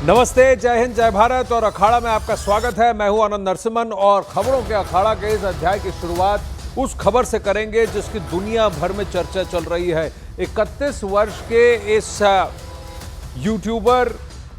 नमस्ते, जय हिंद, जय भारत और अखाड़ा में आपका स्वागत है। मैं हूं आनंद नरसिम्हन और खबरों के अखाड़ा के इस अध्याय की शुरुआत उस खबर से करेंगे जिसकी दुनिया भर में चर्चा चल रही है। 31 वर्ष के इस यूट्यूबर,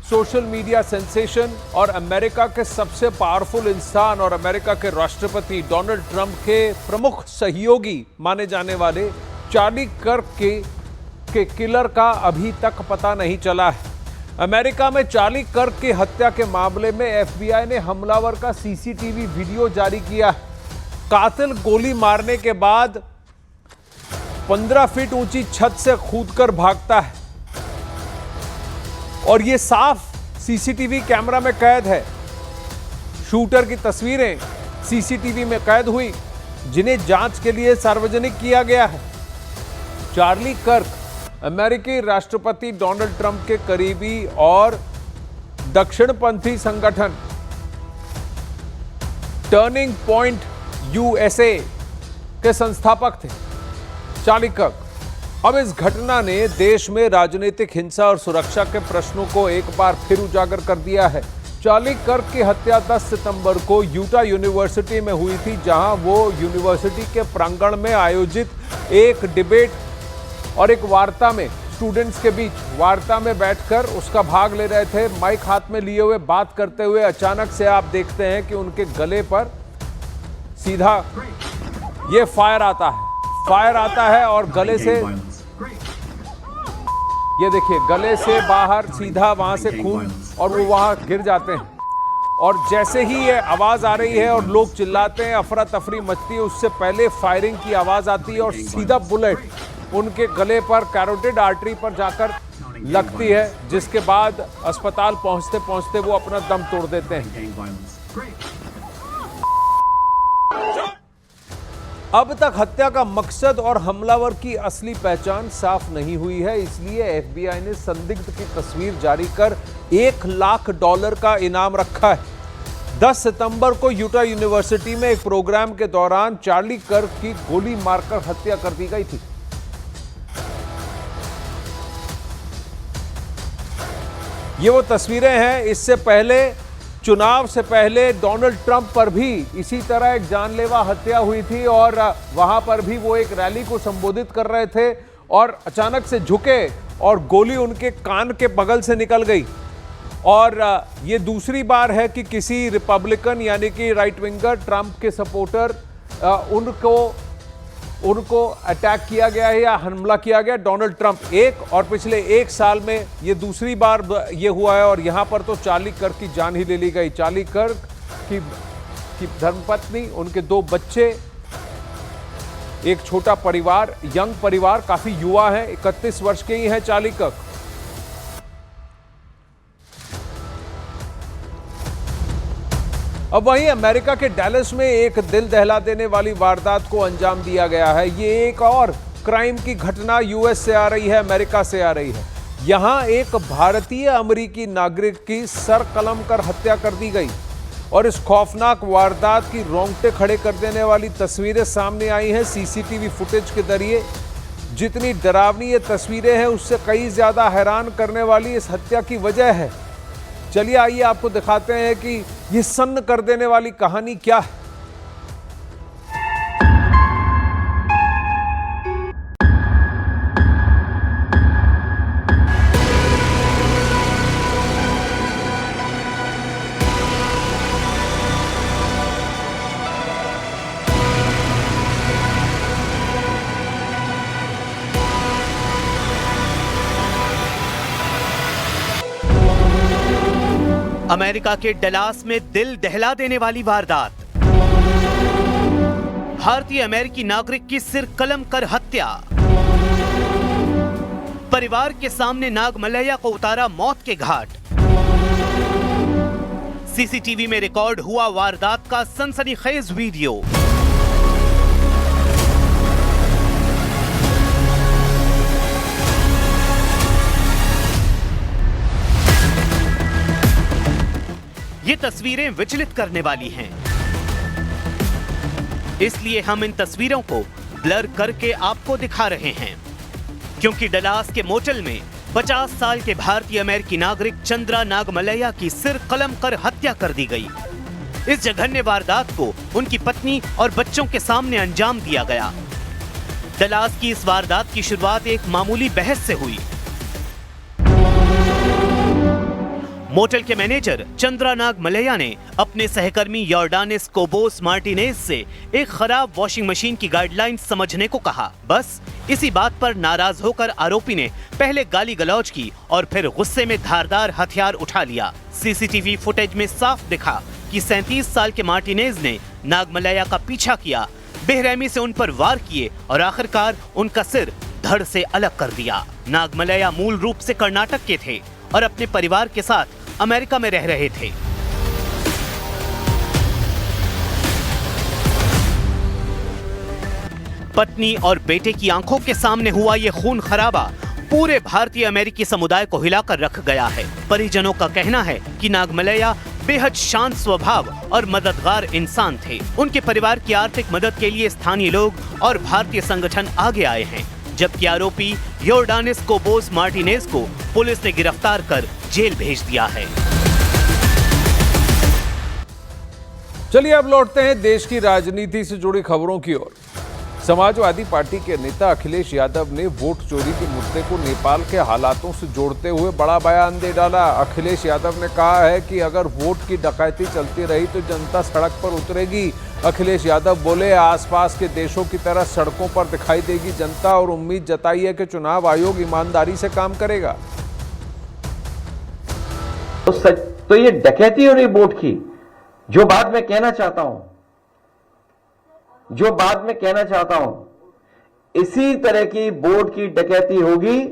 सोशल मीडिया सेंसेशन और अमेरिका के सबसे पावरफुल इंसान और अमेरिका के राष्ट्रपति डोनाल्ड ट्रंप के प्रमुख सहयोगी माने जाने वाले चार्ली कर्क के किलर का अभी तक पता नहीं चला है। अमेरिका में चार्ली कर्क की हत्या के मामले में एफबीआई ने हमलावर का सीसीटीवी वीडियो जारी किया है। कातिल गोली मारने के बाद 15 फीट ऊंची छत से कूदकर भागता है और यह साफ सीसीटीवी कैमरा में कैद है। शूटर की तस्वीरें सीसीटीवी में कैद हुई, जिन्हें जांच के लिए सार्वजनिक किया गया है। चार्ली कर्क अमेरिकी राष्ट्रपति डोनाल्ड ट्रंप के करीबी और दक्षिणपंथी संगठन टर्निंग पॉइंट यूएसए के संस्थापक थे। चार्ली कर्क। अब इस घटना ने देश में राजनीतिक हिंसा और सुरक्षा के प्रश्नों को एक बार फिर उजागर कर दिया है। चार्ली कर्क की हत्या 10 सितंबर को यूटा यूनिवर्सिटी में हुई थी, जहां वो यूनिवर्सिटी के प्रांगण में आयोजित एक डिबेट और एक वार्ता में स्टूडेंट्स के बीच वार्ता में बैठकर उसका भाग ले रहे थे। माइक हाथ में लिए हुए बात करते हुए अचानक से आप देखते हैं कि उनके गले पर सीधा ये फायर आता है और गले से, ये देखिए, गले से बाहर सीधा वहां से खून और वो वहां गिर जाते हैं। और जैसे ही ये आवाज आ रही है और लोग चिल्लाते हैं, अफरा तफरी मचती है, उससे पहले फायरिंग की आवाज आती है और सीधा बुलेट उनके गले पर कैरोटिड आर्टरी पर जाकर लगती है, जिसके बाद अस्पताल पहुंचते पहुंचते वो अपना दम तोड़ देते हैं। अब तक हत्या का मकसद और हमलावर की असली पहचान साफ नहीं हुई है, इसलिए एफबीआई ने संदिग्ध की तस्वीर जारी कर $1 लाख का इनाम रखा है। 10 सितंबर को यूटा यूनिवर्सिटी में एक प्रोग्राम के दौरान चार्ली कर्क की गोली मारकर हत्या कर दी गई थी। ये वो तस्वीरें हैं। इससे पहले, चुनाव से पहले डोनाल्ड ट्रंप पर भी इसी तरह एक जानलेवा हत्या हुई थी और वहां पर भी वो एक रैली को संबोधित कर रहे थे और अचानक से झुके और गोली उनके कान के बगल से निकल गई। और ये दूसरी बार है कि किसी रिपब्लिकन यानी कि राइट विंगर, ट्रंप के सपोर्टर, उनको अटैक किया गया है या हमला किया गया। डोनाल्ड ट्रंप एक और पिछले 1 साल में ये दूसरी बार ये हुआ है और यहां पर तो चार्ली कर्क की जान ही ले ली गई। चार्ली कर्क की धर्मपत्नी, उनके 2 बच्चे, एक छोटा परिवार, यंग परिवार, काफी युवा है, 31 वर्ष के ही हैं चार्ली कर्क। अब वहीं अमेरिका के डैलस में एक दिल दहला देने वाली वारदात को अंजाम दिया गया है। ये एक और क्राइम की घटना यूएस से आ रही है, अमेरिका से आ रही है। यहां एक भारतीय अमेरिकी नागरिक की सर कलम कर हत्या कर दी गई और इस खौफनाक वारदात की रोंगटे खड़े कर देने वाली तस्वीरें सामने आई हैं सीसीटीवी फुटेज के जरिए। जितनी डरावनी ये तस्वीरें हैं, उससे कई ज्यादा हैरान करने वाली इस हत्या की वजह है। चलिए आइए आपको दिखाते हैं कि ये सन्न कर देने वाली कहानी क्या है। अमेरिका के डलास में दिल दहला देने वाली वारदात। भारतीय अमेरिकी नागरिक की सिर कलम कर हत्या। परिवार के सामने नागमलैया को उतारा मौत के घाट। सीसीटीवी में रिकॉर्ड हुआ वारदात का सनसनीखेज वीडियो। ये तस्वीरें विचलित करने वाली हैं, इसलिए हम इन तस्वीरों को ब्लर करके आपको दिखा रहे हैं, क्योंकि डलास के मोटेल में 50 साल के भारतीय अमेरिकी नागरिक चंद्रा नागमलैया की सिर कलम कर हत्या कर दी गई। इस जघन्य वारदात को उनकी पत्नी और बच्चों के सामने अंजाम दिया गया। डलास की इस वारदात की शुरुआत एक मामूली बहस से हुई। मोटेल के मैनेजर चंद्रा नागमलैया ने अपने सहकर्मी यॉर्डानिस कोबोस मार्टिनेज से एक खराब वॉशिंग मशीन की गाइडलाइन समझने को कहा। बस इसी बात पर नाराज होकर आरोपी ने पहले गाली गलौज की और फिर गुस्से में धारदार हथियार उठा लिया। सीसीटीवी फुटेज में साफ दिखा कि 37 साल के मार्टिनेज ने नागमलैया का पीछा किया, बेरहमी से उन पर वार किए और आखिरकार उनका सिर धड़ से अलग कर दिया। नागमलैया मूल रूप से कर्नाटक के थे और अपने परिवार के साथ अमेरिका में रह रहे थे। पत्नी और बेटे की आंखों के सामने हुआ ये खून खराबा पूरे भारतीय अमेरिकी समुदाय को हिलाकर रख गया है। परिजनों का कहना है कि नागमलैया बेहद शांत स्वभाव और मददगार इंसान थे। उनके परिवार की आर्थिक मदद के लिए स्थानीय लोग और भारतीय संगठन आगे आए हैं, जबकि आरोपी योर्डानिस कोबोस मार्टिनेज को पुलिस ने गिरफ्तार कर जेल भेज दिया है। चलिए अब लौटते हैं देश की राजनीति से जुड़ी खबरों की ओर। समाजवादी पार्टी के नेता अखिलेश यादव ने वोट चोरी के मुद्दे को नेपाल के हालातों से जोड़ते हुए बड़ा बयान दे डाला। अखिलेश यादव ने कहा है कि अगर वोट की डकैती चलती रही तो जनता सड़क पर उतरेगी। अखिलेश यादव बोले, आसपास के देशों की तरह सड़कों पर दिखाई देगी जनता और उम्मीद जताई है कि चुनाव आयोग ईमानदारी से काम करेगा। तो ये डकैती हो रही वोट की, जो बात मैं कहना चाहता हूं, इसी तरह की वोट की डकैती होगी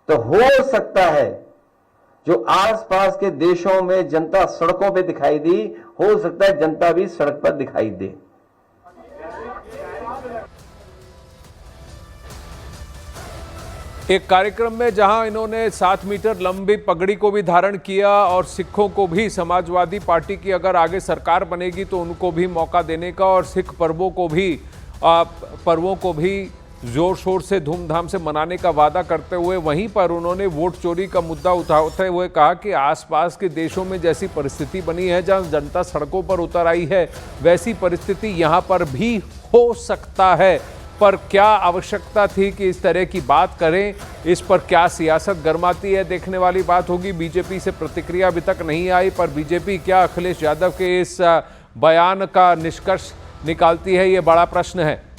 तो हो सकता है जो आसपास के देशों में जनता सड़कों पे दिखाई दी, हो सकता है जनता भी सड़क पर दिखाई दे। एक कार्यक्रम में जहां इन्होंने 7 मीटर लंबी पगड़ी को भी धारण किया और सिखों को भी, समाजवादी पार्टी की अगर आगे सरकार बनेगी तो उनको भी मौका देने का और सिख पर्वों को भी जोर शोर से धूमधाम से मनाने का वादा करते हुए, वहीं पर उन्होंने वोट चोरी का मुद्दा उठाते हुए कहा कि आसपास के देशों में जैसी परिस्थिति बनी है जहां जनता सड़कों पर उतर आई है, वैसी परिस्थिति यहां पर भी हो सकता है। पर क्या आवश्यकता थी कि इस तरह की बात करें, इस पर क्या सियासत गरमाती है, देखने वाली बात होगी। बीजेपी से प्रतिक्रिया अभी तक नहीं आई, पर बीजेपी क्या अखिलेश यादव के इस बयान का निष्कर्ष निकालती है, ये बड़ा प्रश्न है।